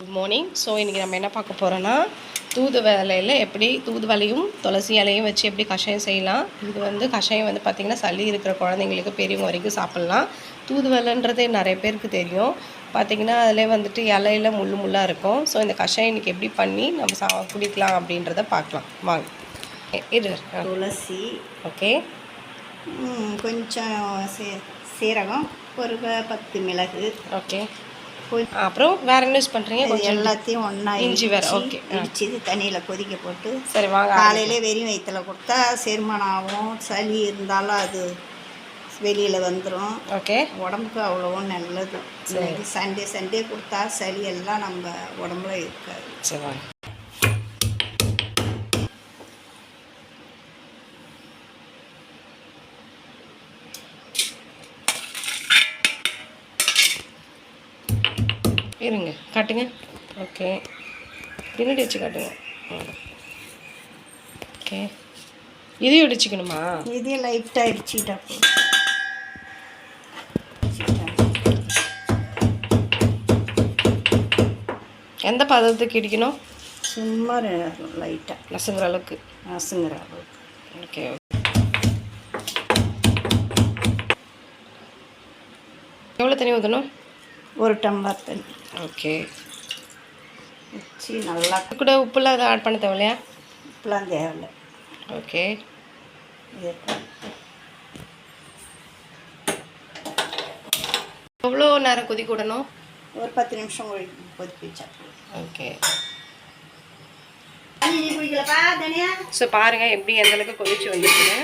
Good morning. So இன்றைக்கி நம்ம என்ன பார்க்க போகிறோன்னா தூதுவளையில் எப்படி தூதுவளையும் துளசி இலையும் வச்சு எப்படி கஷாயம் செய்யலாம். இது வந்து கஷாயம் வந்து பார்த்திங்கன்னா சளி இருக்கிற குழந்தைங்களுக்கு பெரியவங்க வரைக்கும் சாப்பிட்லாம். தூதுவளைன்றது நிறைய பேருக்கு தெரியும். பார்த்திங்கன்னா அதில் வந்துட்டு இலையில முள்ளாக இருக்கும். ஸோ இந்த கஷாயம் இன்றைக்கி எப்படி பண்ணி நம்ம குடிக்கலாம் அப்படின்றத பார்க்கலாம் வாங்க. இது துளசி, ஓகே, கொஞ்சம் சீரகம், ஒரு 10 மிளகு, ஓகே. அப்புறம் வேறு என்ன யூஸ் பண்ணுறீங்க? கொஞ்சம் எல்லாத்தையும் ஒன்றா இஞ்சி வேறு, ஓகே. இடிச்சு தண்ணியில் கொதிக்க போட்டு சரி வாங்க. காலையிலே வெறும் வயிற்றுல கொடுத்தா செரிமானம் ஆகும். சளி இருந்தாலும் அது வெளியில் வந்துடும். ஓகே, உடம்புக்கு அவ்வளோவும் நல்லது. சண்டே கொடுத்தா சளி எல்லாம் நம்ம உடம்புல இருக்காது. சரி வாங்க. இருங்க காட்டுங்க. ஓகே, பின்னாடி வச்சு காட்டுங்க. ஓகே, இதையும் இடிச்சிக்கணுமா? இதையும் லைட்டாக இடிச்சிட்டா போதும். எந்த பதத்துக்கு இடிக்கணும்? சும்மா லைட்டாக நசுங்கிற அளவுக்கு. ஓகே. எவ்வளோ தண்ணி ஊற்றணும்? 1 டம்ளர் தண்ணி. ஓகே. வச்சு நல்லா கூட உப்புலாம் எதுவும் ஆட் பண்ண தேவையில்லையா? உப்புலாம் தேவையில்லை. ஓகே. எவ்வளோ நேரம் கொதிக்க விடணும்? ஒரு 10 நிமிஷம் கொதிக்க வச்சா. ஓகே. குடிக்கலப்பா தனியா. ஸோ பாருங்கள் எப்படி எந்தளவுக்கு கொதிச்சு வந்துருக்கு.